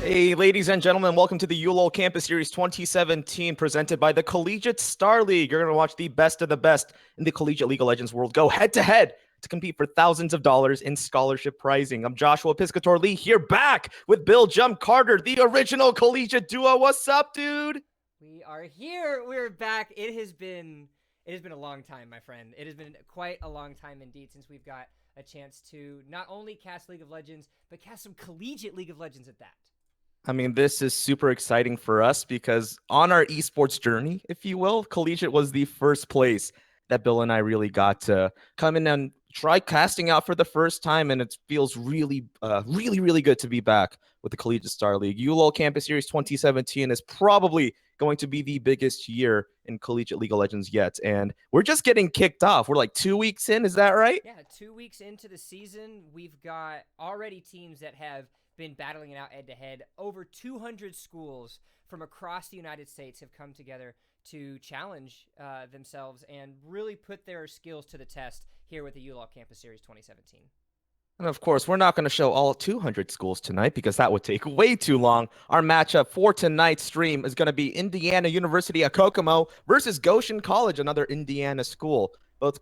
Hey, ladies and gentlemen, welcome to the ULoL Campus Series 2017 presented by the Collegiate Star League. You're going to watch the best of the best in the Collegiate League of Legends world go head-to-head to compete for thousands of dollars in scholarship prizing. I'm Joshua Piscator Lee here back with Bill Jump Carter, the original collegiate duo. What's up, dude? We are here. We're back. It has been a long time, my friend. It has been quite a long time indeed since we've got a chance to not only cast League of Legends, but cast some collegiate League of Legends at that. I mean, this is super exciting for us because on our esports journey, if you will, Collegiate was the first place that Bill and I really got to come in and try casting out for the first time. And it feels really, really good to be back with the Collegiate Star League. ULoL Campus Series 2017 is probably going to be the biggest year in Collegiate League of Legends yet. And we're just getting kicked off. We're like 2 weeks in. Is that right? Yeah, 2 weeks into the season, we've got already teams that have been battling it out head-to-head. Over 200 schools from across the United States have come together to challenge themselves and really put their skills to the test here with the ULoL Campus Series 2017. And of course, we're not going to show all 200 schools tonight because that would take way too long. Our matchup for tonight's stream is going to be Indiana University of Kokomo versus Goshen College, another Indiana school. Both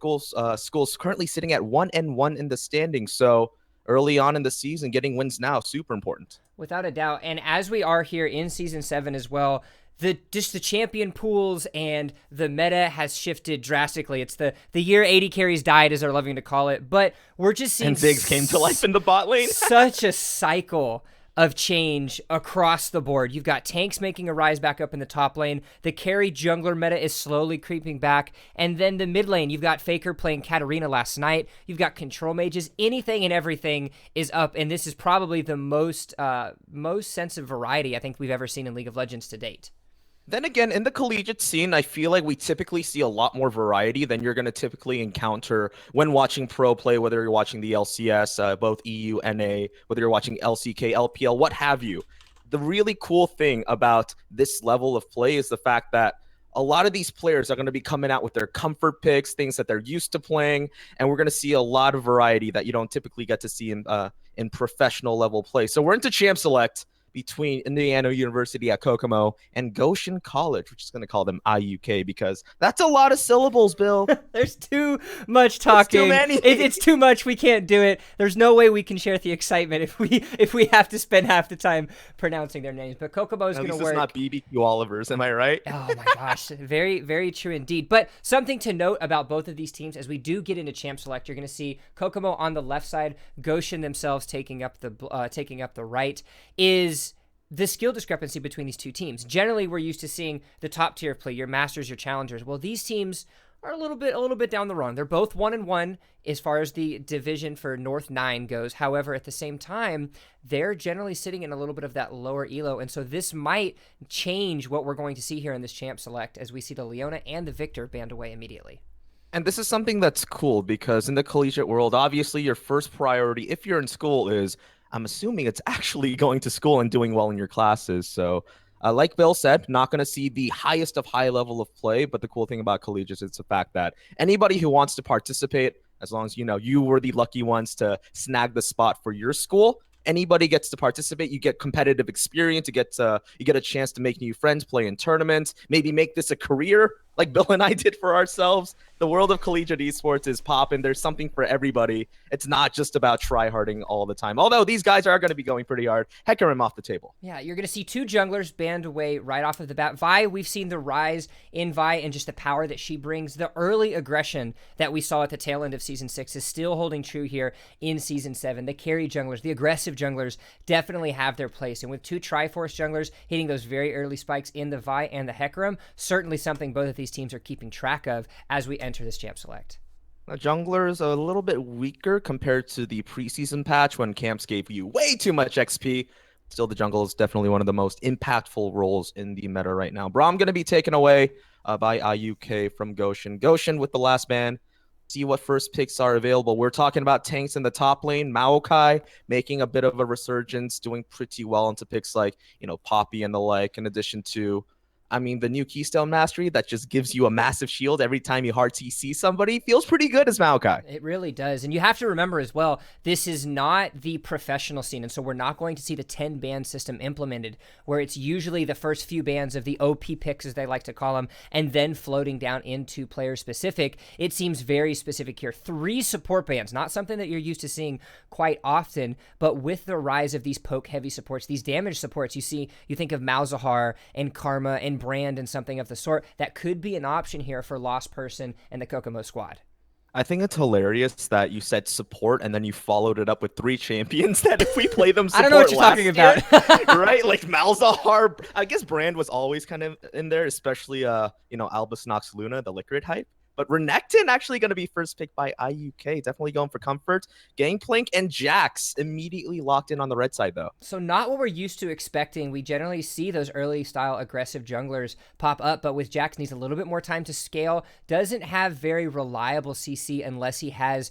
schools currently sitting at 1-1 in the standings. So early on in the season, getting wins now, super important. Without a doubt. And as we are here in Season 7 as well, the champion pools and the meta has shifted drastically. It's the year 80 carries died, as they're loving to call it. But we're just seeing... And Ziggs came to life in the bot lane. Such a cycle of change across the board. You've got tanks making a rise back up in the top lane. The carry jungler meta is slowly creeping back. And then the mid lane, you've got Faker playing Katarina last night. You've got control mages. Anything and everything is up. And this is probably the most sense of variety I think we've ever seen in League of Legends to date. Then again, in the collegiate scene, I feel like we typically see a lot more variety than you're going to typically encounter when watching pro play, whether you're watching the LCS, both EU, NA, whether you're watching LCK, LPL, what have you. The really cool thing about this level of play is the fact that a lot of these players are going to be coming out with their comfort picks, things that they're used to playing, and we're going to see a lot of variety that you don't typically get to see in professional level play. So we're into Champ Select, between Indiana University at Kokomo and Goshen College, which is going to call them IUK because that's a lot of syllables, Bill. There's too much That's too talking. many. It's too much. We can't do it. There's no way we can share the excitement if we have to spend half the time pronouncing their names. But Kokomo is At going to least it's work. not BBQ Olivers, am I right? Oh my gosh, very, very true indeed. But something to note about both of these teams as we do get into Champ Select, you're going to see Kokomo on the left side, Goshen themselves taking up the right, is the skill discrepancy between these two teams. Generally, we're used to seeing the top tier play, your Masters, your Challengers. Well, these teams are a little bit down the rung. They're both 1-1 as far as the division for North 9 goes. However, at the same time, they're generally sitting in a little bit of that lower elo, and so this might change what we're going to see here in this Champ Select as we see the Leona and the Victor band away immediately. And this is something that's cool because in the collegiate world, obviously your first priority, if you're in school, is I'm assuming it's actually going to school and doing well in your classes. So, like Bill said, not going to see the highest of high level of play. But the cool thing about collegiate is the fact that anybody who wants to participate, as long as you know you were the lucky ones to snag the spot for your school, anybody gets to participate. You get competitive experience. You get a chance to make new friends, play in tournaments, maybe make this a career like Bill and I did for ourselves. The world of collegiate esports is popping. There's something for everybody. It's not just about try-harding all the time. Although these guys are going to be going pretty hard. Hecker him off the table. Yeah, you're going to see two junglers band away right off of the bat. Vi, we've seen the rise in Vi and just the power that she brings. The early aggression that we saw at the tail end of Season 6 is still holding true here in Season 7. The carry junglers, the aggressive junglers definitely have their place. And with two Triforce junglers hitting those very early spikes in the Vi and the Hecarim, certainly something both of these teams are keeping track of as we enter this Champ Select. Now, jungler is a little bit weaker compared to the preseason patch when camps gave you way too much XP. Still, the jungle is definitely one of the most impactful roles in the meta right now. Braum going to be taken away by IUK from Goshen. Goshen with the last ban. See what first picks are available. We're talking about tanks in the top lane. Maokai making a bit of a resurgence, doing pretty well into picks like, Poppy and the like, in addition to the new Keystone Mastery that just gives you a massive shield every time you hard CC somebody feels pretty good as Maokai. It really does. And you have to remember as well, this is not the professional scene. And so we're not going to see the 10 ban system implemented, where it's usually the first few bans of the OP picks, as they like to call them, and then floating down into player specific. It seems very specific here. 3 support bans, not something that you're used to seeing quite often, but with the rise of these poke heavy supports, these damage supports, you think of Malzahar and Karma and Brand and something of the sort, that could be an option here for Lost Person and the Kokomo squad. I think it's hilarious that you said support and then you followed it up with 3 champions that if we play them support I don't know what you're talking about. right? Like Malzahar, I guess Brand was always kind of in there, especially Albus Nox Luna, the Liquid hype. But Renekton actually going to be first picked by IUK. Definitely going for comfort. Gangplank and Jax immediately locked in on the red side, though. So not what we're used to expecting. We generally see those early style aggressive junglers pop up, but with Jax needs a little bit more time to scale. Doesn't have very reliable CC unless he has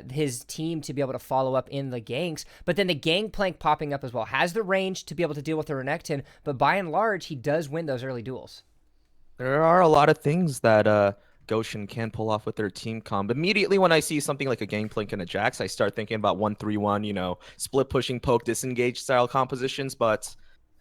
his team to be able to follow up in the ganks. But then the Gangplank popping up as well. Has the range to be able to deal with the Renekton, but by and large, he does win those early duels. There are a lot of things that Goshen can pull off with their team comp. Immediately when I see something like a Gangplank and a Jax, I start thinking about 1-3-1, split pushing, poke, disengage style compositions, but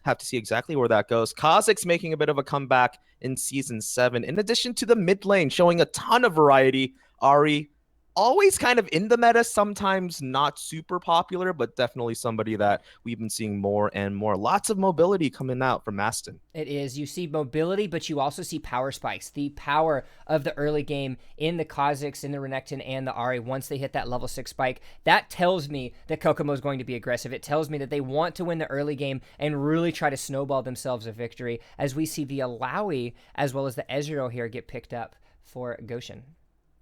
have to see exactly where that goes. Kha'Zix making a bit of a comeback in Season 7, in addition to the mid lane, showing a ton of variety. Ahri, always kind of in the meta, sometimes not super popular, but definitely somebody that we've been seeing more and more. Lots of mobility coming out from Aston. It is. You see mobility, but you also see power spikes. The power of the early game in the Kha'Zix, in the Renekton, and the Ahri, once they hit that level 6 spike, that tells me that Kokomo is going to be aggressive. It tells me that they want to win the early game and really try to snowball themselves a victory, as we see the Alawi as well as the Ezreal here get picked up for Goshen.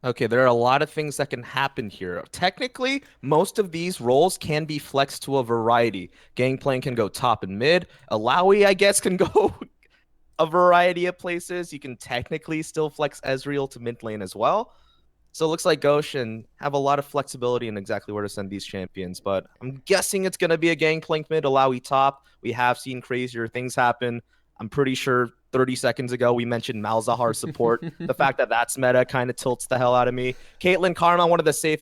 Okay, there are a lot of things that can happen here. Technically, most of these roles can be flexed to a variety. Gangplank can go top and mid. Alawi, I guess, can go a variety of places. You can technically still flex Ezreal to mid lane as well. So it looks like Goshen have a lot of flexibility in exactly where to send these champions. But I'm guessing it's going to be a Gangplank mid, Alawi top. We have seen crazier things happen. I'm pretty sure 30 seconds ago we mentioned Malzahar support. The fact that that's meta kind of tilts the hell out of me. Caitlyn Karma, one of the safe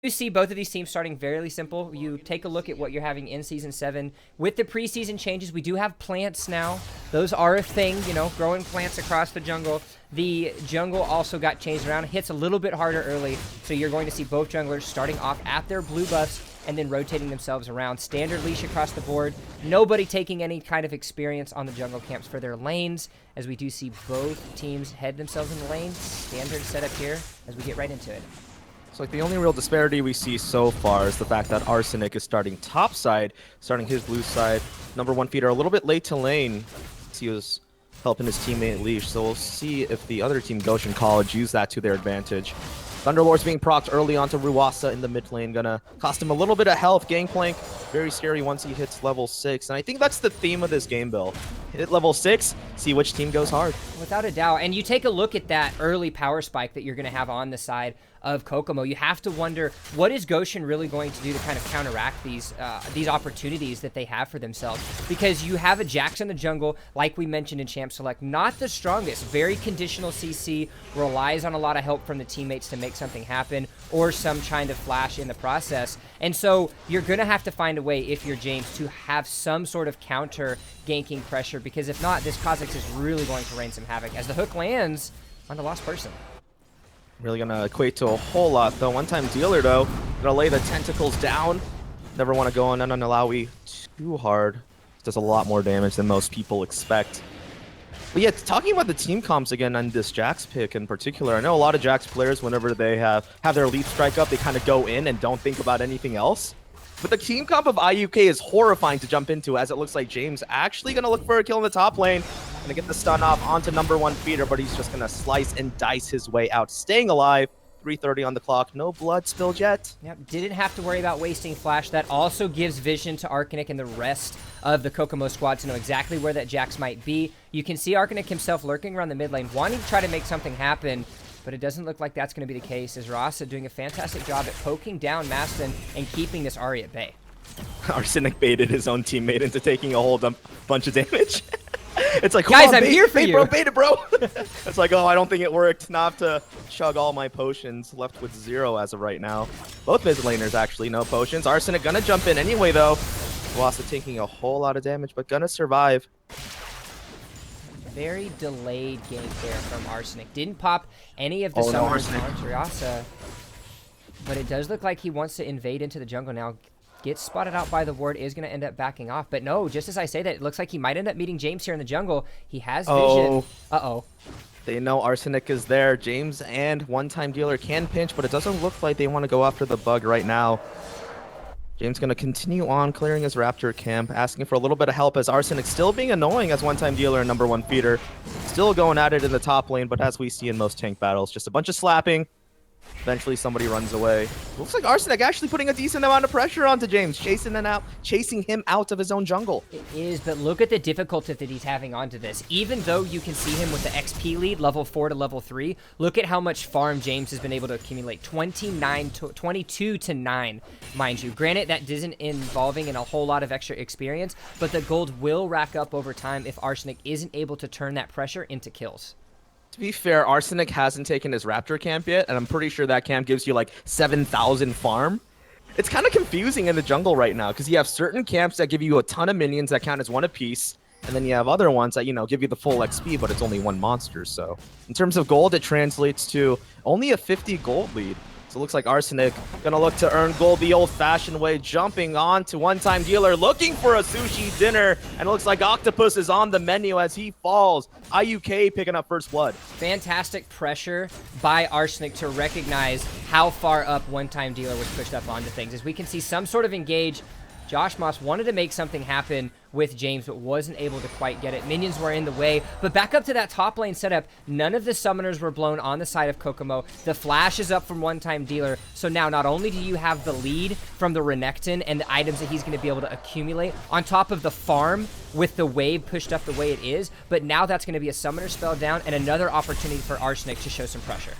You see both of these teams starting fairly simple. You take a look at what you're having in Season 7. With the preseason changes, we do have plants now. Those are a thing, you know, growing plants across the jungle. The jungle also got changed around. It hits a little bit harder early, so you're going to see both junglers starting off at their blue buffs and then rotating themselves around. Standard leash across the board. Nobody taking any kind of experience on the jungle camps for their lanes, as we do see both teams head themselves in the lane. Standard setup here as we get right into it. So like the only real disparity we see so far is the fact that Arsenic is starting top side, starting his blue side. Number 1 feeder a little bit late to lane. He was helping his teammate Leash, so we'll see if the other team, Goshen College, use that to their advantage. Thunderlord's being procced early onto Ruasa in the mid lane, gonna cost him a little bit of health. Gangplank, very scary once he hits level 6, and I think that's the theme of this game, Bill. Hit level 6, see which team goes hard. Without a doubt, and you take a look at that early power spike that you're gonna have on the side of Kokomo, you have to wonder, what is Goshen really going to do to kind of counteract these opportunities that they have for themselves? Because you have a Jax in the jungle, like we mentioned in Champ Select, not the strongest, very conditional CC, relies on a lot of help from the teammates to make something happen, or some kind of flash in the process. And so you're gonna have to find a way, if you're James, to have some sort of counter ganking pressure, because if not, this Kha'Zix is really going to rain some havoc as the hook lands on the lost person. Really gonna equate to a whole lot, though. One-time dealer, though, gonna lay the tentacles down. Never want to go on an Unalawi too hard. Does a lot more damage than most people expect. But yeah, talking about the team comps again on this Jax pick in particular, I know a lot of Jax players, whenever they have their leap strike up, they kind of go in and don't think about anything else. But the team comp of IUK is horrifying to jump into, as it looks like James actually going to look for a kill in the top lane. Going to get the stun off onto number 1 feeder, but he's just going to slice and dice his way out. Staying alive, 3:30 on the clock, no blood spilled yet. Yep, didn't have to worry about wasting flash. That also gives vision to Arcanic and the rest of the Kokomo squad to know exactly where that Jax might be. You can see Arcanic himself lurking around the mid lane, wanting to try to make something happen, but it doesn't look like that's going to be the case, as Rasa doing a fantastic job at poking down Maston and keeping this Ahri at bay. Arsenic baited his own teammate into taking a whole bunch of damage. It's like, guys, I'm here for you. Bro, bait it, bro. It's like, oh, I don't think it worked. Now I have to chug all my potions. Left with 0 as of right now. Both mid laners, actually, no potions. Arsenic gonna jump in anyway, though. Wasa taking a whole lot of damage, but gonna survive. Very delayed gank there from Arsenic. Didn't pop any of the summons on Triasa, but it does look like he wants to invade into the jungle now. Gets spotted out by the ward, is going to end up backing off. But no, just as I say that, it looks like he might end up meeting James here in the jungle. He has vision. Uh-oh. They know Arsenic is there. James and one-time dealer can pinch, but it doesn't look like they want to go after the bug right now. James going to continue on clearing his Raptor camp, asking for a little bit of help, as Arsenic still being annoying as one-time dealer and number 1 feeder. Still going at it in the top lane, but as we see in most tank battles, just a bunch of slapping. Eventually somebody runs away. Looks like Arsenic actually putting a decent amount of pressure onto James, chasing him out of his own jungle. It is, but look at the difficulty that he's having onto this. Even though you can see him with the XP lead, level 4 to level 3, look at how much farm James has been able to accumulate. 22 to 9, mind you. Granted, that isn't involving in a whole lot of extra experience, but the gold will rack up over time if Arsenic isn't able to turn that pressure into kills. To be fair, Arsenic hasn't taken his Raptor camp yet, and I'm pretty sure that camp gives you like 7,000 farm. It's kind of confusing in the jungle right now, because you have certain camps that give you a ton of minions that count as 1 apiece, and then you have other ones that, you know, give you the full XP, but it's only 1 monster. So in terms of gold, it translates to only a 50 gold lead. So it looks like Arsenic gonna look to earn gold the old-fashioned way, jumping on to one-time dealer, looking for a sushi dinner, and it looks like Octopus is on the menu as he falls. IUK picking up first blood. Fantastic pressure by Arsenic to recognize how far up one-time dealer was pushed up onto things. As we can see some sort of engage, Josh Moss wanted to make something happen with James, but wasn't able to quite get it. Minions were in the way, but back up to that top lane setup, none of the summoners were blown on the side of Kokomo. The flash is up from one-time dealer, so now not only do you have the lead from the Renekton and the items that he's going to be able to accumulate, on top of the farm with the wave pushed up the way it is, but now that's going to be a summoner spell down and another opportunity for Arsenic to show some pressure.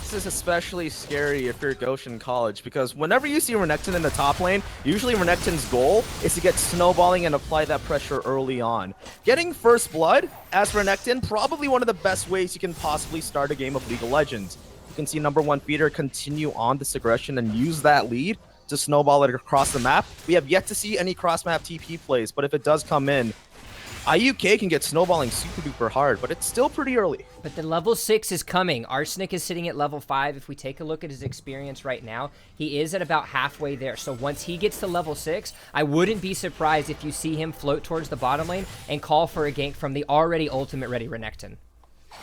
This is especially scary if you're Goshen College, because whenever you see Renekton in the top lane, usually Renekton's goal is to get snowballing and apply that pressure early on. Getting first blood as Renekton, probably one of the best ways you can possibly start a game of League of Legends. can see number one feeder continue on this aggression and use that lead to snowball it across the map. We have yet to see any cross-map TP plays, but if it does come in, IUK can get snowballing super duper hard, but it's still pretty early. But the level 6 is coming. Arsenic is sitting at level 5. If we take a look at his experience right now, he is at about halfway there. So once he gets to level 6, I wouldn't be surprised if you see him float towards the bottom lane and call for a gank from the already ultimate ready Renekton.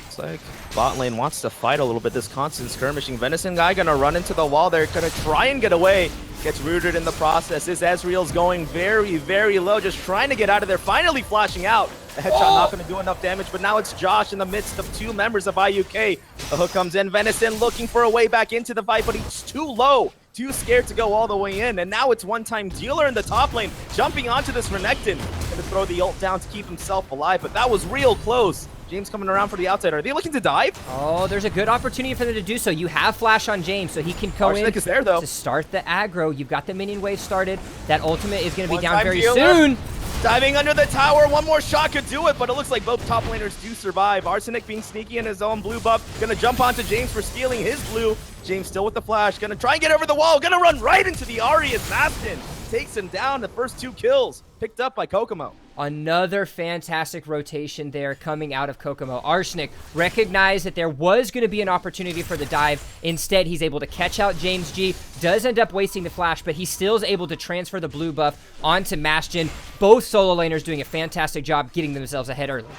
It's like bot lane wants to fight a little bit. This constant skirmishing. Venison guy gonna run into the wall. They're gonna try and get away. Gets rooted in the process. This Ezreal's going very, very low. Just trying to get out of there. Finally flashing out. The headshot not gonna do enough damage, but now it's Josh in the midst of two members of IUK. The hook comes in. Venison looking for a way back into the fight, but he's too low. Too scared to go all the way in. And now it's one-time dealer in the top lane. Jumping onto this Renekton. Gonna throw the ult down to keep himself alive, but that was real close. James coming around for the outside. Are they looking to dive? Oh, there's a good opportunity for them to do so. You have flash on James, so he can go in is there, though. to start the aggro. You've got the minion wave started. That ultimate is going to be down very dealer. soon. Diving under the tower. One more shot could do it, but it looks like both top laners do survive. Arsenic being sneaky in his own blue buff. Gonna jump onto James for stealing his blue. James still with the flash. Gonna try and get over the wall. Gonna run right into the Arias Bastion. Takes him down. The first 2 kills picked up by Kokomo. Another fantastic rotation there coming out of Kokomo. Arsenic recognized that there was going to be an opportunity for the dive. Instead, he's able to catch out James G. Does end up wasting the flash, but he still is able to transfer the blue buff onto Bastion. Both solo laners doing a fantastic job getting themselves ahead early.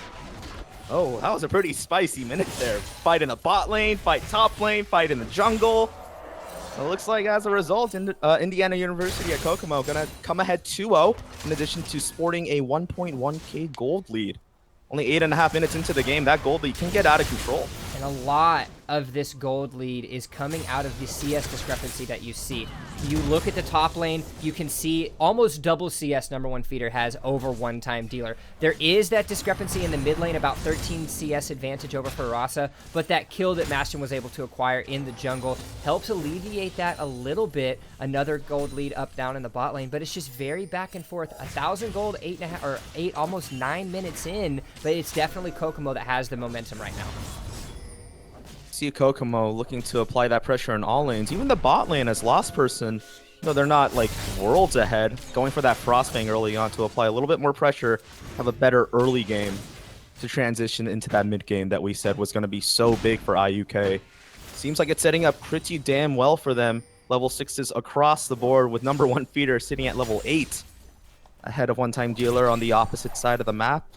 Oh, that was a pretty spicy minute there. Fight in the bot lane, fight top lane, fight in the jungle. It looks like as a result, Indiana University at Kokomo gonna come ahead 2-0 in addition to sporting a 1.1k gold lead. Only 8.5 minutes into the game, that gold lead can get out of control. And a lot of this gold lead is coming out of the CS discrepancy that you see. You look at the top lane, you can see almost double CS number one feeder has over one-time dealer. There is that discrepancy in the mid lane, about 13 CS advantage over Farasa, but that kill that Bastion was able to acquire in the jungle helps alleviate that a little bit. Another gold lead up down in the bot lane, but it's just very back and forth. 1,000 gold, 8.5 or 8, almost 9 minutes in, but it's definitely Kokomo that has the momentum right now. See Kokomo looking to apply that pressure in all lanes. Even the bot lane as Lost Person, you know, they're not like worlds ahead. Going for that Frostfang early on to apply a little bit more pressure, have a better early game to transition into that mid game that we said was going to be so big for IUK. Seems like it's setting up pretty damn well for them. Level 6s across the board with number one feeder sitting at level 8. Ahead of one-time dealer on the opposite side of the map.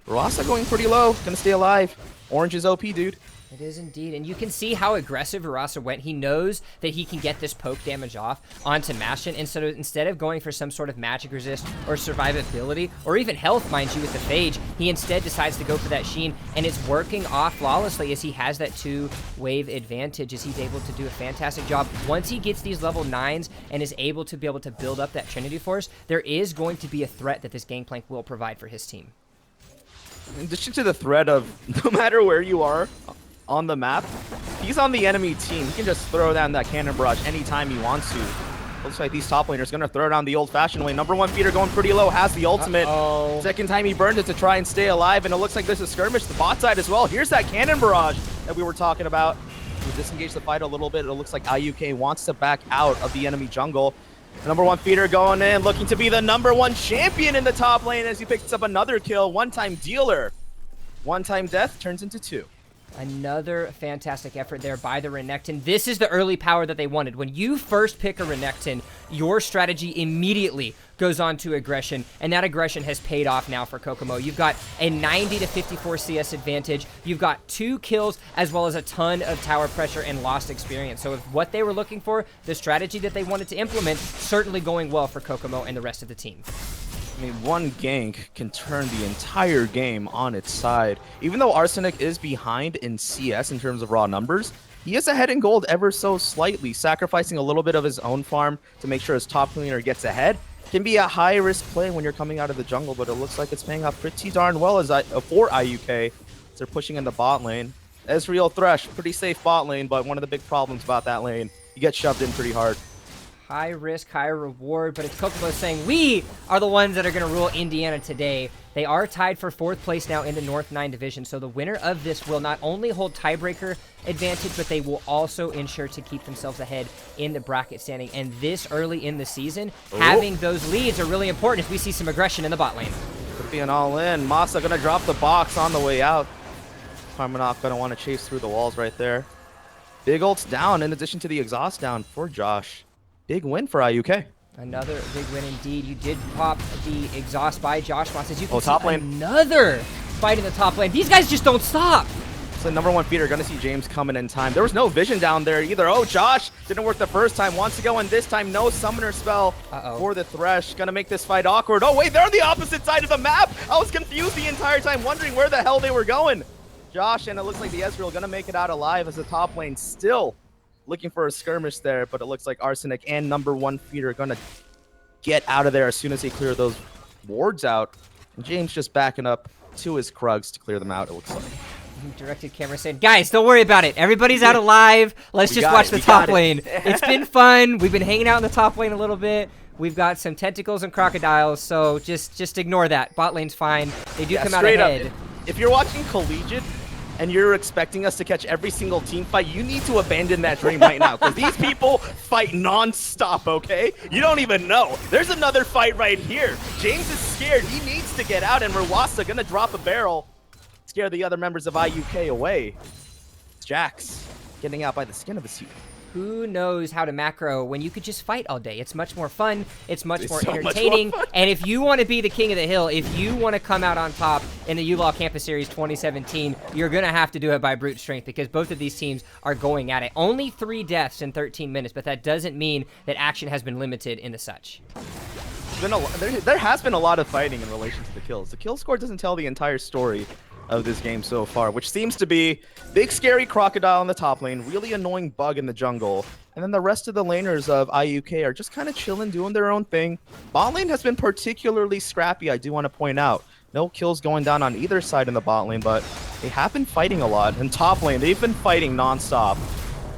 Rasa going pretty low, gonna stay alive. Orange is OP, dude. It is indeed, and you can see how aggressive Urasa went. He knows that he can get this poke damage off onto Bastion, and so instead of going for some sort of magic resist or survivability, or even health, mind you, with the Phage, he instead decides to go for that Sheen, and it's working off flawlessly as he has that 2-wave advantage, as he's able to do a fantastic job. Once he gets these level 9s and is able to build up that Trinity Force, there is going to be a threat that this Gangplank will provide for his team. In addition to the threat of no matter where you are on the map, he's on the enemy team. He can just throw down that cannon barrage anytime he wants to. Looks like these top laners going to throw down the old-fashioned way. Number one feeder going pretty low, has the ultimate. Second time he burned it to try and stay alive, and it looks like there's a skirmish the bot side as well. Here's that cannon barrage that we were talking about. We disengage the fight a little bit. It looks like IUK wants to back out of the enemy jungle. Number one feeder going in, looking to be the number one champion in the top lane as he picks up another kill. One-time dealer. One-time death turns into 2. Another fantastic effort there by the Renekton. This is the early power that they wanted. When you first pick a Renekton, your strategy immediately goes on to aggression, and that aggression has paid off now for Kokomo. You've got a 90 to 54 CS advantage. You've got 2 kills, as well as a ton of tower pressure and lost experience. So if what they were looking for, the strategy that they wanted to implement, certainly going well for Kokomo and the rest of the team. I mean, one gank can turn the entire game on its side. Even though Arsenic is behind in CS in terms of raw numbers, he is ahead in gold ever so slightly, sacrificing a little bit of his own farm to make sure his top laner gets ahead. Can be a high-risk play when you're coming out of the jungle, but it looks like it's paying off pretty darn well for IUK. They're pushing in the bot lane. Ezreal Thresh, pretty safe bot lane, but one of the big problems about that lane, you get shoved in pretty hard. High risk, high reward, but it's Kokomo saying we are the ones that are going to rule Indiana today. They are tied for 4th place now in the North 9 division, so the winner of this will not only hold tiebreaker advantage, but they will also ensure to keep themselves ahead in the bracket standing. And this early in the season, having those leads are really important as we see some aggression in the bot lane. Could be an all-in. Masa gonna drop the box on the way out. Karmanok gonna want to chase through the walls right there. Big ults down in addition to the exhaust down for Josh. Big win for IUK. Another big win indeed. You did pop the exhaust by Josh Moss. As you can see, top lane. Another fight in the top lane. These guys just don't stop. It's the #1 feeder. Gonna see James coming in time. There was no vision down there either. Oh, Josh didn't work the first time. Wants to go in this time. No summoner spell for the Thresh. Gonna make this fight awkward. Oh, wait, they're on the opposite side of the map. I was confused the entire time, wondering where the hell they were going. Josh, and it looks like the Ezreal gonna make it out alive as the top lane still looking for a skirmish there, but it looks like Arsenic and #1 feeder are gonna get out of there as soon as they clear those wards out. And James just backing up to his Krugs to clear them out, it looks like. Directed camera saying, guys, don't worry about it. Everybody's out alive. Let's just watch the top lane. It's been fun. We've been hanging out in the top lane a little bit. We've got some tentacles and crocodiles, so just ignore that. Bot lane's fine. They do come out ahead. If you're watching Collegiate and you're expecting us to catch every single team fight, you need to abandon that dream right now, because these people fight non-stop, okay? You don't even know. There's another fight right here. James is scared. He needs to get out, and Ruwasa gonna drop a barrel, scare the other members of IUK away. Jax getting out by the skin of his teeth. Who knows how to macro when you could just fight all day? It's much more fun. It's much more entertaining. And if you want to be the king of the hill, if you want to come out on top in the ULoL Campus Series 2017, you're going to have to do it by brute strength, because both of these teams are going at it. Only 3 deaths in 13 minutes, but that doesn't mean that action has been limited in the such. There has been a lot of fighting in relation to the kills. The kill score doesn't tell the entire story of this game so far, which seems to be big scary crocodile in the top lane, really annoying bug in the jungle, and then the rest of the laners of IUK are just kind of chilling, doing their own thing. Bot lane has been particularly scrappy, I do want to point out. No kills going down on either side in the bot lane, but they have been fighting a lot. In top lane, they've been fighting non-stop,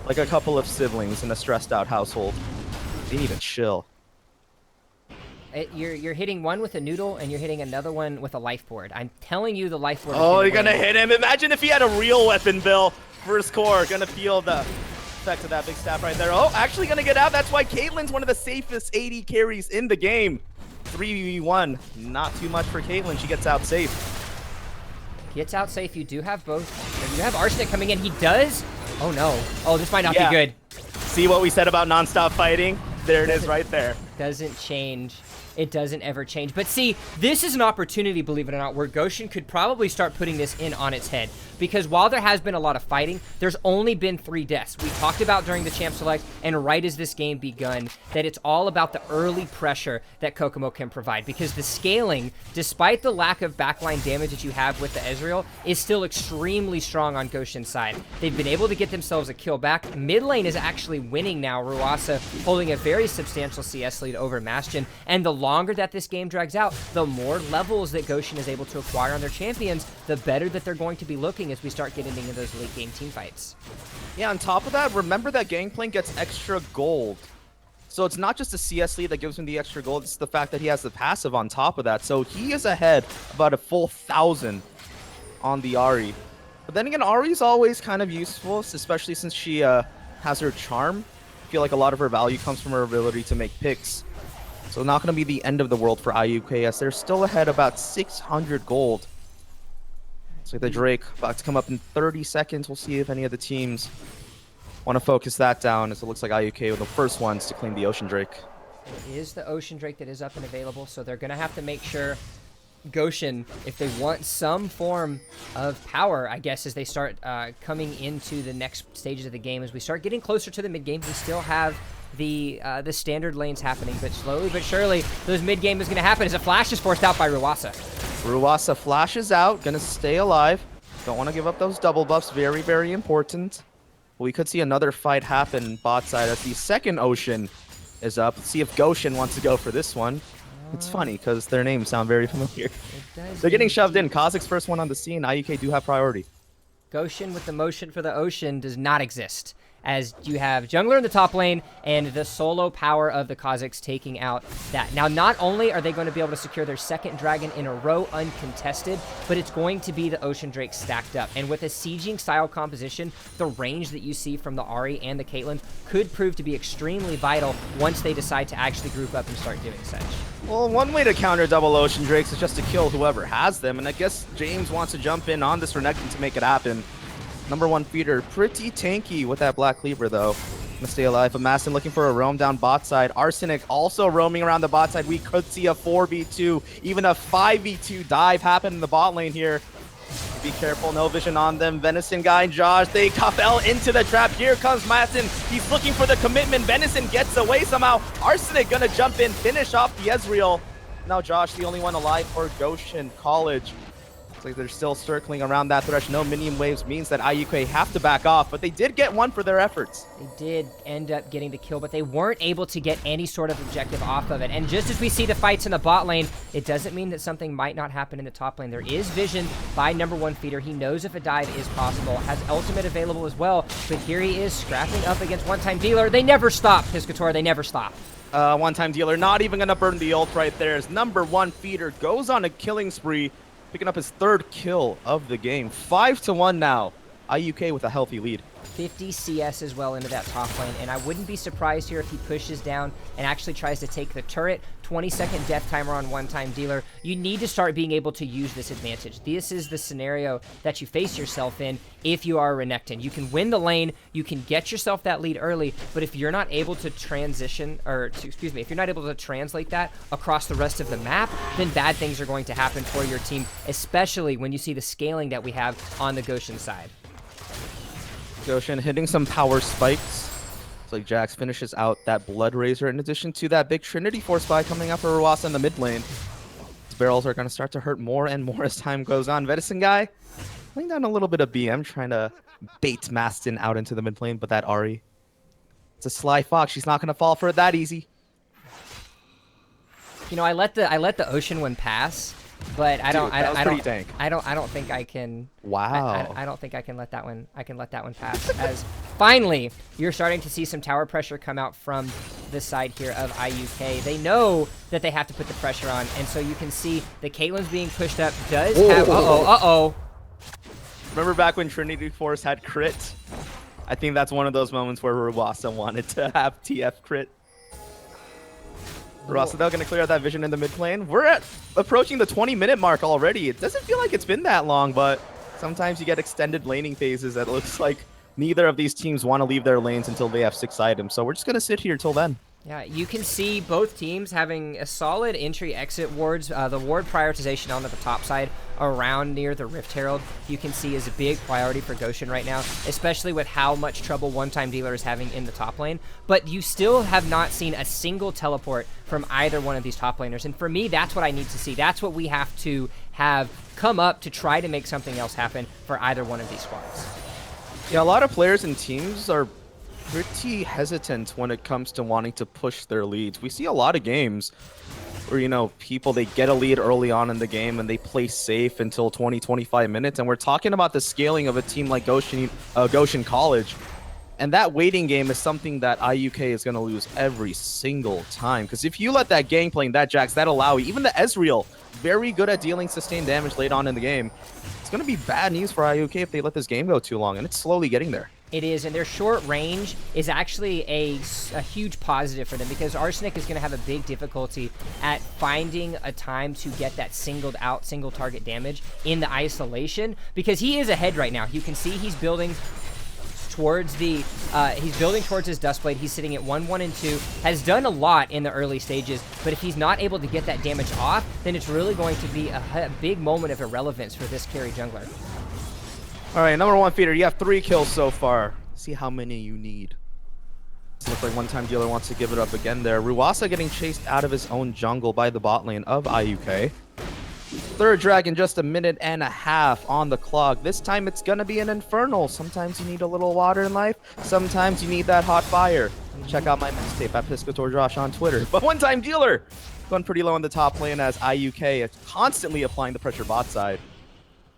like a couple of siblings in a stressed out household. They need to chill. You're hitting one with a noodle, and you're hitting another one with a life board. I'm telling you, the life board. Oh, you're gonna hit him. Imagine if he had a real weapon, Bill. First core, gonna feel the effect of that big staff right there. Oh, actually gonna get out. That's why Caitlyn's one of the safest AD carries in the game. 3v1, not too much for Caitlyn. She gets out safe. Gets out safe. You do have both. You have Arsenic coming in. He does. Oh no. Oh, this might not be good. See what we said about non-stop fighting? There it is right there. Doesn't change. It doesn't ever change. But see, this is an opportunity, believe it or not, where Goshen could probably start putting this in on its head. Because while there has been a lot of fighting, there's only been 3 deaths. We talked about during the Champ Select, and right as this game begun, that it's all about the early pressure that Kokomo can provide. Because the scaling, despite the lack of backline damage that you have with the Ezreal, is still extremely strong on Goshen's side. They've been able to get themselves a kill back. Mid lane is actually winning now. Ruwasa holding a very substantial CS lead over Bastion. And the longer that this game drags out, the more levels that Goshen is able to acquire on their champions, the better that they're going to be looking as we start getting into those late game team fights. Yeah, on top of that, remember that Gangplank gets extra gold. So it's not just the CS lead that gives him the extra gold, it's the fact that he has the passive on top of that. So he is ahead about a full 1,000 on the Ahri. But then again, Ahri's always kind of useful, especially since she has her charm. I feel like a lot of her value comes from her ability to make picks. So not going to be the end of the world for IUK, as they're still ahead about 600 gold. Looks like the Drake about to come up in 30 seconds. We'll see if any of the teams want to focus that down, as it looks like IUK were the first ones to claim the Ocean Drake. It is the Ocean Drake that is up and available, so they're going to have to make sure Goshen, if they want some form of power, I guess, as they start coming into the next stages of the game, as we start getting closer to the mid-game, we still have the standard lanes happening, but slowly but surely, those mid-game is going to happen as a flash is forced out by Ruwasa. Ruwasa flashes out, going to stay alive. Don't want to give up those double buffs, very, very important. We could see another fight happen bot side as the second Ocean is up. Let's see if Goshen wants to go for this one. It's funny because their names sound very familiar. They're getting shoved in. Kha'Zix's first one on the scene. IUK do have priority. Goshen with the motion for the Ocean does not exist. as you have jungler in the top lane and the solo power of the Kazakhs taking out that. Now, not only are they going to be able to secure their second dragon in a row uncontested, but it's going to be the Ocean Drake stacked up. And with a sieging style composition, the range that you see from the Ahri and the Caitlyn could prove to be extremely vital once they decide to actually group up and start doing such. Well, one way to counter double Ocean Drakes is just to kill whoever has them, and I guess James wants to jump in on this Renekton to make it happen. Number 1 feeder, pretty tanky with that Black Cleaver though. Gonna stay alive, but Mastin looking for a roam down bot side. Arsenic also roaming around the bot side. We could see a 4v2, even a 5v2 dive happen in the bot lane here. Be careful, no vision on them. Venison guy and Josh, they fell into the trap. Here comes Mastin. He's looking for the commitment. Venison gets away somehow. Arsenic gonna jump in, finish off the Ezreal. Now Josh, the only one alive for Goshen College. Looks like they're still circling around that thresh. No minion waves means that IUK have to back off, but they did get one for their efforts. They did end up getting the kill, but they weren't able to get any sort of objective off of it. And just as we see the fights in the bot lane, it doesn't mean that something might not happen in the top lane. There is vision by number 1 feeder. He knows if a dive is possible, has ultimate available as well, but here he is scrapping up against one-time dealer. They never stop, Piscator, they never stop. One-time dealer not even gonna burn the ult right there as number 1 feeder goes on a killing spree, picking up his 3rd kill of the game. 5-1 now. IUK with a healthy lead. 50 CS as well into that top lane, and I wouldn't be surprised here if he pushes down and actually tries to take the turret. 20-second death timer on one-time dealer. You need to start being able to use this advantage. This is the scenario that you face yourself in if you are a Renekton. You can win the lane, you can get yourself that lead early, but if you're not able to transition, or excuse me, if you're not able to translate that across the rest of the map, then bad things are going to happen for your team, especially when you see the scaling that we have on the Goshen side. Goshen hitting some power spikes. It's like Jax finishes out that Blood Razor in addition to that big Trinity Force buy coming up for Ruasa in the mid lane. His barrels are going to start to hurt more and more as time goes on. Venison guy laying down a little bit of BM, trying to bait Mastin out into the mid lane, but that Ahri, it's a sly fox. She's not going to fall for it that easy. You know, I let the Ocean one pass, but I don't think I can. Wow. I don't think I can let that one. I can let that one pass. As finally, you're starting to see some tower pressure come out from the side here of IUK. They know that they have to put the pressure on, and so you can see the Caitlyn's being pushed up. Does have Remember back when Trinity Force had crit? I think that's one of those moments where Ruasa wanted to have TF crit. Ruasa though gonna clear out that vision in the mid lane. We're approaching the 20-minute mark already. It doesn't feel like it's been that long, but sometimes you get extended laning phases that looks like neither of these teams want to leave their lanes until they have 6 items. So we're just gonna sit here till then. Yeah, you can see both teams having a solid entry-exit wards. The ward prioritization on the top side around near the Rift Herald, you can see is a big priority for Goshen right now, especially with how much trouble one-time dealer is having in the top lane. But you still have not seen a single teleport from either one of these top laners. And for me, that's what I need to see. That's what we have to have come up to try to make something else happen for either one of these squads. Yeah, a lot of players and teams are pretty hesitant when it comes to wanting to push their leads. We see a lot of games where, you know, people, they get a lead early on in the game and they play safe until 20-25 minutes. And we're talking about the scaling of a team like Goshen College. And that waiting game is something that IUK is going to lose every single time. Because if you let that Gangplank, that Jax, that Alawi, even the Ezreal, very good at dealing sustained damage late on in the game, it's going to be bad news for IUK if they let this game go too long. And it's slowly getting there. It is, and their short range is actually a huge positive for them because Arsenic is going to have a big difficulty at finding a time to get that single target damage in the isolation because he is ahead right now. You can see he's building towards the towards his Dustblade. He's sitting at 1-1 and 2, has done a lot in the early stages, but if he's not able to get that damage off, then it's really going to be a big moment of irrelevance for this carry jungler. All right, number 1 feeder, you have 3 kills so far. See how many you need. It looks like one-time dealer wants to give it up again there. Ruasa getting chased out of his own jungle by the bot lane of IUK. 3rd dragon, just a minute and a half on the clock. This time it's gonna be an infernal. Sometimes you need a little water in life. Sometimes you need that hot fire. Check out my mixtape at Piscator Josh on Twitter. But one-time dealer going pretty low on the top lane as IUK is constantly applying the pressure bot side.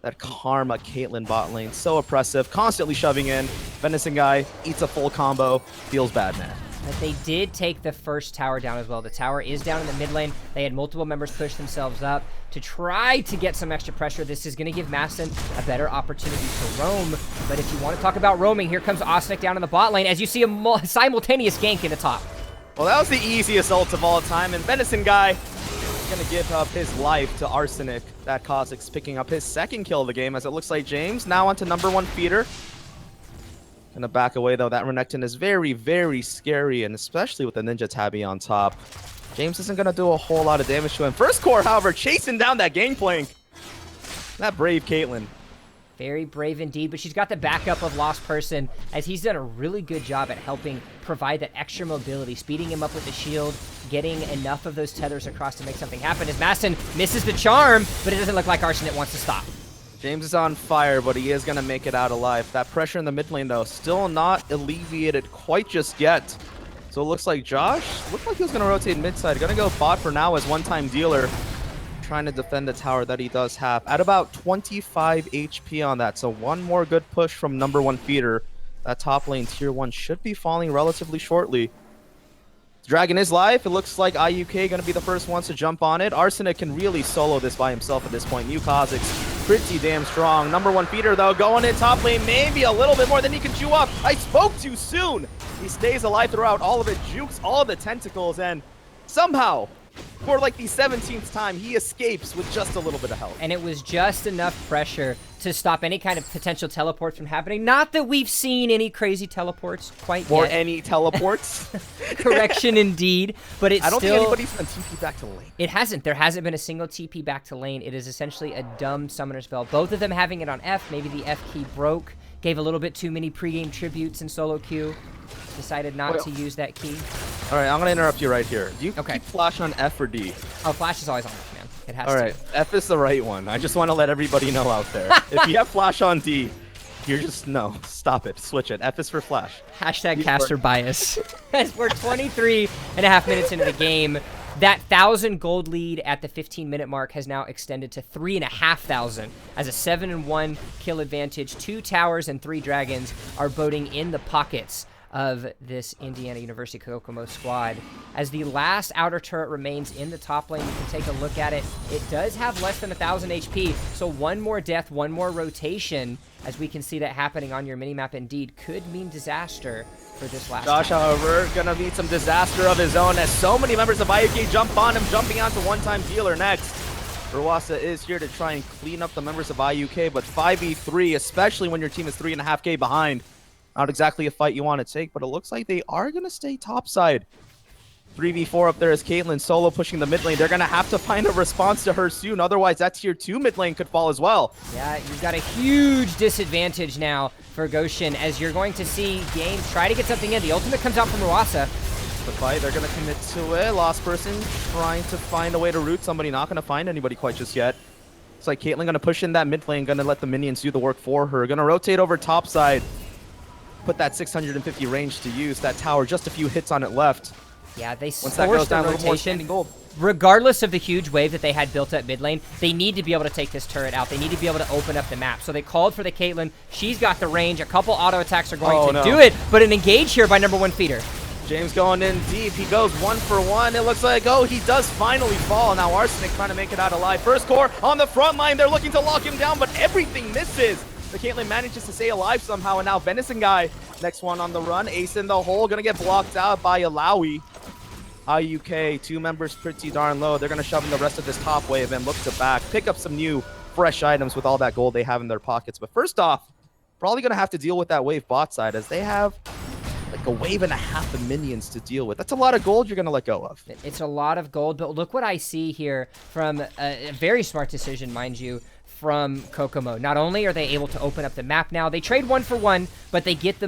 That Karma Caitlyn bot lane, so oppressive, constantly shoving in. Venison guy eats a full combo, feels bad, man. But they did take the first tower down as well. The tower is down in the mid lane. They had multiple members push themselves up to try to get some extra pressure. This is going to give Maston a better opportunity to roam. But if you want to talk about roaming, here comes Osnick down in the bot lane as you see a simultaneous gank in the top. Well, that was the easiest ult of all time, and Venison guy is going to give up his life to Arsenic. That Kha'Zix's picking up his second kill of the game, as it looks like James now onto #1 feeder. Gonna back away though. That Renekton is very, very scary, and especially with the Ninja Tabby on top. James isn't gonna do a whole lot of damage to him. First core, however, chasing down that gangplank. That brave Caitlyn. Very brave indeed, but she's got the backup of Lost Person, as he's done a really good job at helping provide that extra mobility, speeding him up with the shield, getting enough of those tethers across to make something happen. As Maston misses the charm, but it doesn't look like Arsenic wants to stop. James is on fire, but he is going to make it out alive. That pressure in the mid lane, though, still not alleviated quite just yet. So it looks like Josh looked like he was going to rotate mid side. Going to go bot for now as one-time dealer, trying to defend the tower that he does have. At about 25 HP on that, so one more good push from #1 feeder. That top lane tier 1 should be falling relatively shortly. Dragon is live. It looks like IUK going to be the first ones to jump on it. Arsenic can really solo this by himself at this point. New Kha'Zix pretty damn strong. #1 feeder, though, going in top lane, maybe a little bit more than he can chew up. I spoke too soon. He stays alive throughout all of it, jukes all the tentacles, and somehow, for like the 17th time, he escapes with just a little bit of help. And it was just enough pressure to stop any kind of potential teleport from happening. Not that we've seen any crazy teleports quite yet. Or any teleports. Correction indeed, but it's I don't still... think anybody's been TP back to lane. It hasn't. There hasn't been a single TP back to lane. It is essentially a dumb summoner spell. Both of them having it on F. Maybe the F key broke. Gave a little bit too many pregame tributes in solo queue. Decided not to use that key. All right, I'm going to interrupt you right here. Do you Okay. keep Flash on F or D? Oh, Flash is always on F, man. It has All to. right, F is the right one. I just want to let everybody know out there. If you have Flash on D, you're just, no, stop it. Switch it. F is for Flash. Hashtag caster bias. As we're 23.5 minutes into the game, that 1,000 gold lead at the 15-minute mark has now extended to 3,500 as a 7-1 kill advantage. 2 towers and 3 dragons are boating in the pockets of this Indiana University Kokomo squad. As the last outer turret remains in the top lane, you can take a look at it. It does have less than 1,000 HP, so one more death, one more rotation, as we can see that happening on your minimap, indeed could mean disaster for this last Josh, time. however, gonna meet some disaster of his own as so many members of IUK jump on him, jumping onto one-time dealer next. Ruasa is here to try and clean up the members of IUK, but 5v3, especially when your team is 3.5k behind, not exactly a fight you want to take, but it looks like they are going to stay topside. 3v4 up there as Caitlyn solo pushing the mid lane. They're going to have to find a response to her soon, otherwise that tier 2 mid lane could fall as well. Yeah, you've got a huge disadvantage now for Goshen, as you're going to see Game try to get something in. The ultimate comes out from Ruasa. The fight, they're going to commit to it. Lost person trying to find a way to root somebody, not going to find anybody quite just yet. It's like Caitlyn going to push in that mid lane, going to let the minions do the work for her. Going to rotate over topside. Put that 650 range to use. That tower, just a few hits on it left. Yeah, they Once that goes forced the down, a little more rotation. standing gold. Regardless of the huge wave that they had built up mid lane, they need to be able to take this turret out. They need to be able to open up the map. So they called for the Caitlyn. She's got the range. A couple auto attacks are going to do it, but an engage here by #1 feeder. James going in deep. He goes 1 for 1. It looks like, oh, he does finally fall. Now Arsenic trying to make it out alive. First core on the front line. They're looking to lock him down, but everything misses. The Caitlyn manages to stay alive somehow, and now Venison guy, next one on the run. Ace in the hole, gonna get blocked out by Alawi. IUK, 2 members pretty darn low. They're gonna shove in the rest of this top wave and look to back, pick up some new, fresh items with all that gold they have in their pockets. But first off, probably gonna have to deal with that wave bot side, as they have like a wave and a half of minions to deal with. That's a lot of gold you're gonna let go of. It's a lot of gold, but look what I see here from a very smart decision, mind you, from Kokomo. Not only are they able to open up the map now, they trade 1 for 1, but they get the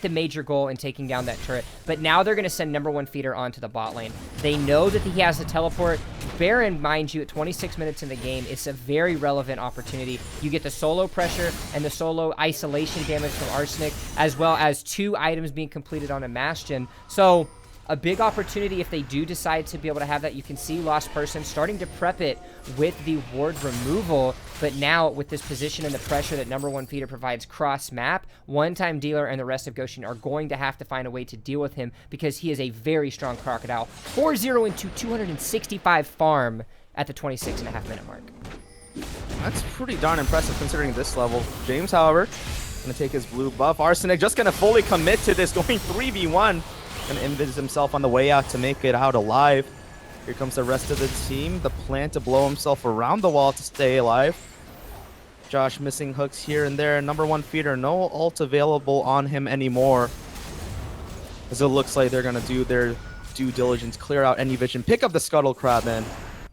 major goal in taking down that turret. But now they're going to send #1 feeder onto the bot lane. They know that he has a teleport. Bear in mind, you, at 26 minutes in the game, it's a very relevant opportunity. You get the solo pressure and the solo isolation damage from Arsenic, as well as 2 items being completed on a Bastion. So a big opportunity if they do decide to be able to have that. You can see Lost Person starting to prep it with the ward removal, but now with this position and the pressure that number one feeder provides cross map, one-time dealer and the rest of Goshen are going to have to find a way to deal with him because he is a very strong Crocodile. 4-0 into 265 farm at the 26.5-minute mark. That's pretty darn impressive considering this level. James, however, gonna take his blue buff. Arsenic just gonna fully commit to this, going 3v1. Gonna invis himself on the way out to make it out alive. Here comes the rest of the team. The plan to blow himself around the wall to stay alive. Josh missing hooks here and there. Number one feeder, no ult available on him anymore. As it looks like they're gonna do their due diligence, clear out any vision, pick up the Scuttle Crab, man.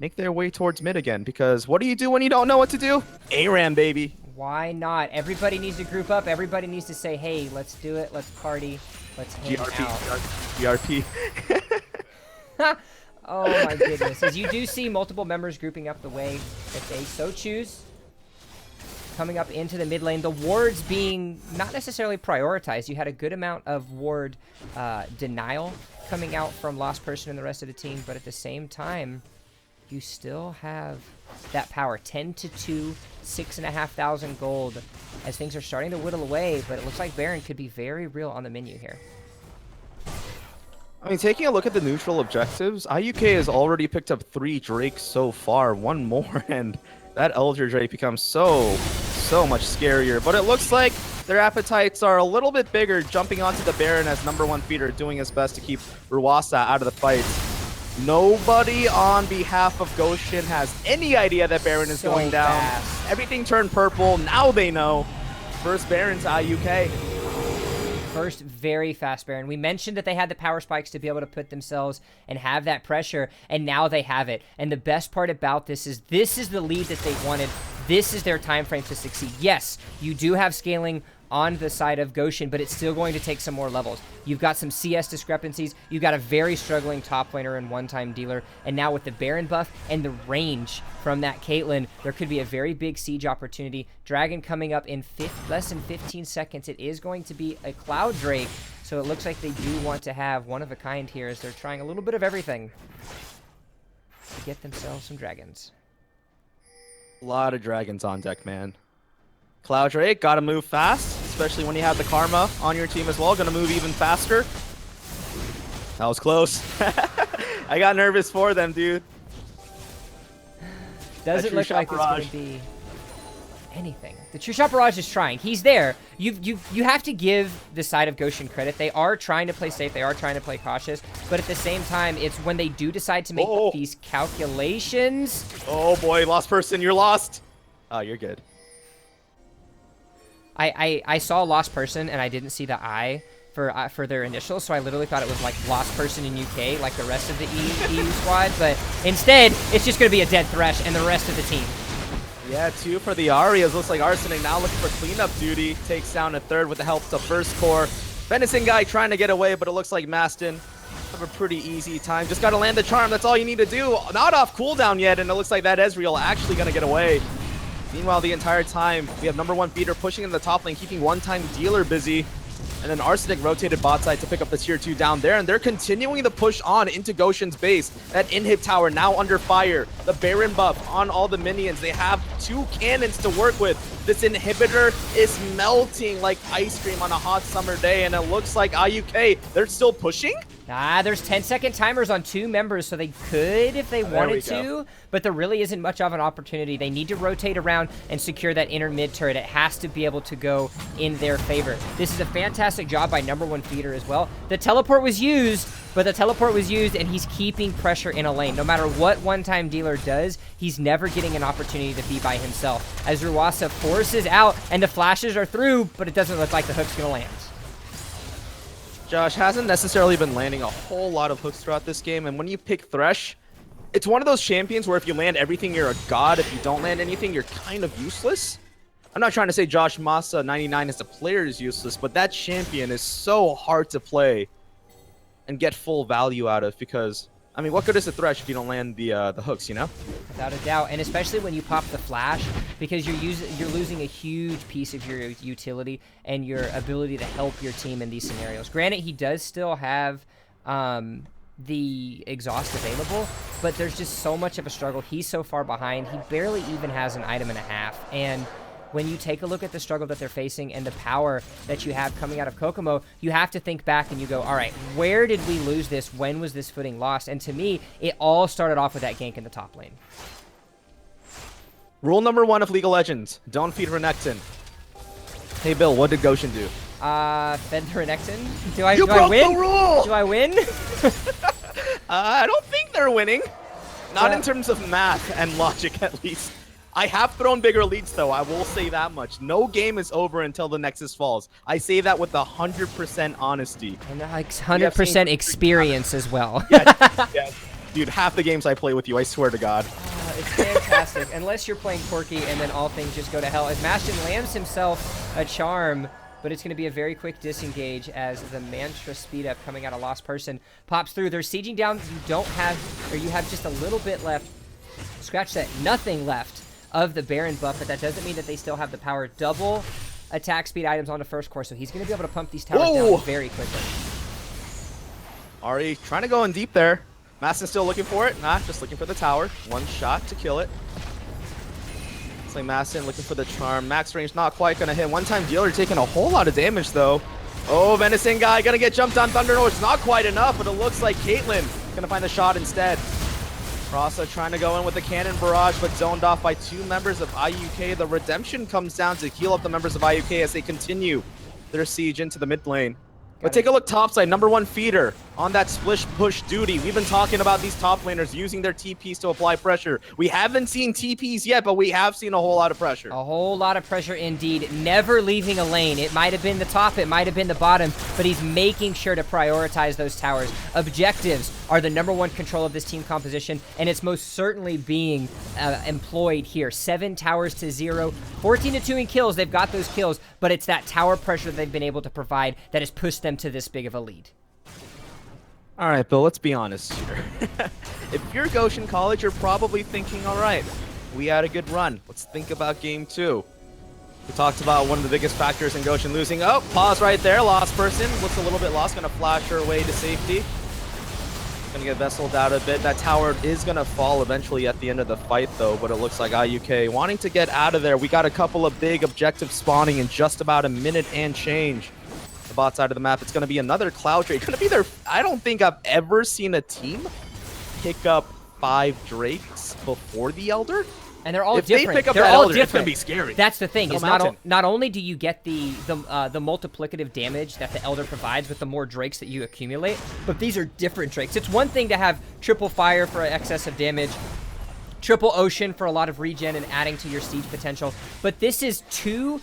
Make their way towards mid again, because what do you do when you don't know what to do? ARAM, baby. Why not? Everybody needs to group up. Everybody needs to say, hey, let's do it. Let's party. Let's hang out. GRP. Oh my goodness. As you do see multiple members grouping up the way that they so choose. Coming up into the mid lane. The wards being not necessarily prioritized. You had a good amount of ward denial coming out from Lost Person and the rest of the team. But at the same time, you still have that power. 10-2, 6,500 gold as things are starting to whittle away. But it looks like Baron could be very real on the menu here. I mean, taking a look at the neutral objectives, IUK has already picked up 3 Drakes so far, 1 more, and that Elder Drake becomes so much scarier. But it looks like their appetites are a little bit bigger, jumping onto the Baron as number one feeder, doing his best to keep Ruwasa out of the fight. Nobody on behalf of Goshen has any idea that Baron is going down. Fast. Everything turned purple. Now they know. First Baron to IUK. First very fast Baron. We mentioned that they had the power spikes to be able to put themselves and have that pressure, and now they have it. And the best part about this is the lead that they wanted. This is their time frame to succeed. Yes, you do have scaling on the side of Goshen, but it's still going to take some more levels. You've got some CS discrepancies. You've got a very struggling top laner and one-time dealer. And now with the Baron buff and the range from that Caitlyn, there could be a very big siege opportunity. Dragon coming up in less than 15 seconds. It is going to be a Cloud Drake. So it looks like they do want to have one of a kind here as they're trying a little bit of everything to get themselves some dragons. A lot of dragons on deck, man. Cloud Drake, gotta move fast, especially when you have the Karma on your team as well. Gonna move even faster. That was close. I got nervous for them, dude. Doesn't look like it's going to be anything. The True Shot Barrage is trying. He's there. You have to give the side of Goshen credit. They are trying to play safe. They are trying to play cautious. But at the same time, it's when they do decide to make these calculations. Oh boy, Lost Person, you're lost. Oh, you're good. I saw Lost Person and I didn't see the I for their initials, so I literally thought it was like Lost Person in UK, like the rest of the EU squad. But instead, it's just going to be a Dead Thresh and the rest of the team. Yeah, 2 for the Arias. Looks like Arsenic now looking for cleanup duty. Takes down a 3rd with the help of first core. Venison guy trying to get away, but it looks like Maston have a pretty easy time. Just got to land the charm. That's all you need to do. Not off cooldown yet, and it looks like that Ezreal actually going to get away. Meanwhile, the entire time, we have number one feeder pushing in the top lane, keeping one-time dealer busy. And then Arsenic rotated bot side to pick up the tier 2 down there, and they're continuing the push on into Goshen's base. That inhib tower now under fire. The Baron buff on all the minions. They have 2 cannons to work with. This inhibitor is melting like ice cream on a hot summer day, and it looks like IUK, they're still pushing? There's 10-second timers on 2 members, so they could if they wanted to, but there really isn't much of an opportunity. They need to rotate around and secure that inner mid turret. It has to be able to go in their favor. This is a fantastic job by number one feeder as well. The teleport was used, and he's keeping pressure in a lane. No matter what one-time dealer does, he's never getting an opportunity to be by himself. As Ruwasa forces out, and the flashes are through, but it doesn't look like the hook's gonna land. Josh hasn't necessarily been landing a whole lot of hooks throughout this game, and when you pick Thresh, it's one of those champions where if you land everything, you're a god. If you don't land anything, you're kind of useless. I'm not trying to say Josh Massa 99 as a player is useless, but that champion is so hard to play and get full value out of because, I mean, what good is a Thresh if you don't land the hooks, you know? Without a doubt, and especially when you pop the flash, because you're losing a huge piece of your utility and your ability to help your team in these scenarios. Granted, he does still have the exhaust available, but there's just so much of a struggle. He's so far behind. He barely even has an item and a half. And when you take a look at the struggle that they're facing and the power that you have coming out of Kokomo, you have to think back and you go, all right, where did we lose this? When was this footing lost? And to me, it all started off with that gank in the top lane. Rule number 1 of League of Legends, don't feed Renekton. Hey, Bill, what did Goshen do? Fed the Renekton? Do I The win? rule! Do I win? I don't think they're winning. Not in terms of math and logic, at least. I have thrown bigger leads, though. I will say that much. No game is over until the Nexus falls. I say that with 100% honesty. And like 100% experience as well. Yeah. Dude, half the games I play with you, I swear to God. It's fantastic. Unless you're playing Corki and then all things just go to hell. As Mashton lands himself a charm, but it's going to be a very quick disengage as the Mantra speed up coming out of Lost Person pops through. They're sieging down. You don't have, or you have just a little bit left. Scratch that. Nothing left of the Baron buff, but that doesn't mean that they still have the power. Double attack speed items on the first core, so he's going to be able to pump these towers down very quickly. Ari trying to go in deep there. Maston still looking for it. Nah, just looking for the tower. One shot to kill it. It's like Maston looking for the charm. Max range not quite going to hit. One-time dealer taking a whole lot of damage, though. Oh, Venison guy going to get jumped on Thunder North. It's not quite enough, but it looks like Caitlyn going to find the shot instead. Rasa trying to go in with the cannon barrage, but zoned off by 2 members of IUK. The redemption comes down to heal up the members of IUK as they continue their siege into the mid lane. But take a look topside, number 1 feeder on that splish push duty. We've been talking about these top laners using their TPs to apply pressure. We haven't seen TPs yet, but we have seen a whole lot of pressure. A whole lot of pressure indeed. Never leaving a lane. It might have been the top, it might have been the bottom, but he's making sure to prioritize those towers. Objectives are the number 1 control of this team composition, and it's most certainly being employed here. 7 towers to 0, 14-2 in kills. They've got those kills, but it's that tower pressure they've been able to provide that has pushed them to this big of a lead. All right, Bill, let's be honest here. If you're Goshen College, you're probably thinking, all right, we had a good run. Let's think about game 2. We talked about one of the biggest factors in Goshen losing. Oh, pause right there. Lost person. Looks a little bit lost. Going to flash her way to safety. Going to get vesseled out a bit. That tower is going to fall eventually at the end of the fight, though, but it looks like IUK wanting to get out of there. We got a couple of big objectives spawning in just about a minute and change. The bot side of the map, it's going to be another Cloud Drake. Going to be their... I don't think I've ever seen a team pick up 5 Drakes before the Elder. And they're all if different. They pick up they're that all Elder, different. it's going to be scary. That's the thing. No Is not only do you get the multiplicative damage that the Elder provides with the more Drakes that you accumulate, but these are different Drakes. It's one thing to have triple fire for excess of damage, triple ocean for a lot of regen and adding to your siege potential, but this is 2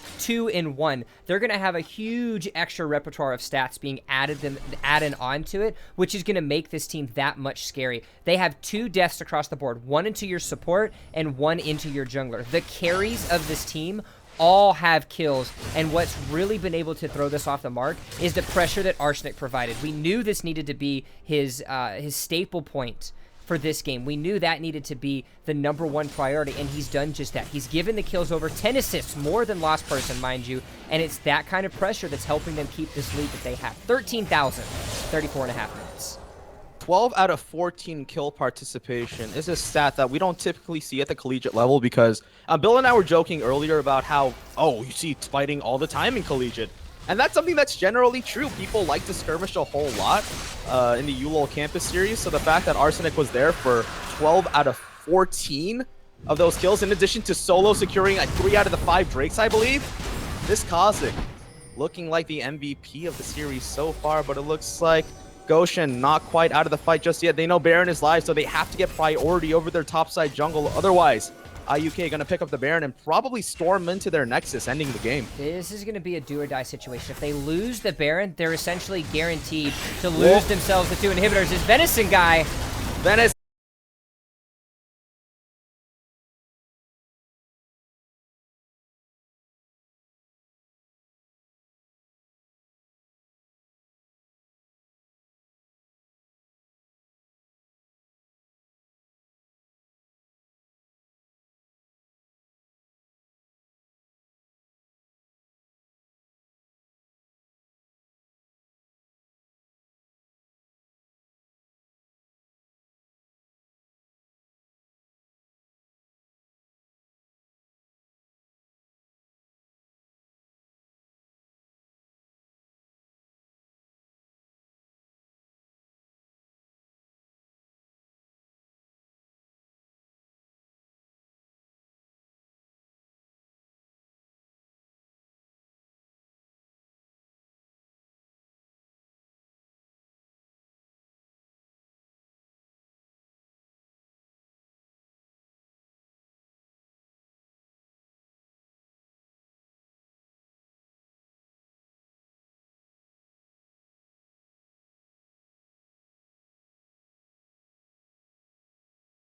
in 1. They're going to have a huge extra repertoire of stats being added onto it, which is going to make this team that much scary. They have 2 deaths across the board, 1 into your support and 1 into your jungler. The carries of this team all have kills, and what's really been able to throw this off the mark is the pressure that Arsenic provided. We knew this needed to be his staple point for this game. We knew that needed to be the number 1 priority, and he's done just that. He's given the kills over 10 assists, more than Lost Person, mind you, and it's that kind of pressure that's helping them keep this lead that they have. 13,000, 34.5 minutes. 12 out of 14 kill participation is a stat that we don't typically see at the collegiate level because Bill and I were joking earlier about how, oh, you see fighting all the time in collegiate. And that's something that's generally true. People like to skirmish a whole lot in the ULoL campus series. So the fact that Arsenic was there for 12 out of 14 of those kills, in addition to solo securing 3 out of the 5 Drakes, I believe, this Kha'Zix looking like the MVP of the series so far, but it looks like Goshen not quite out of the fight just yet. They know Baron is live, so they have to get priority over their topside jungle. Otherwise, IUK going to pick up the Baron and probably storm into their Nexus, ending the game. This is going to be a do-or-die situation. If they lose the Baron, they're essentially guaranteed to lose themselves the 2 inhibitors. This Venison guy... Venison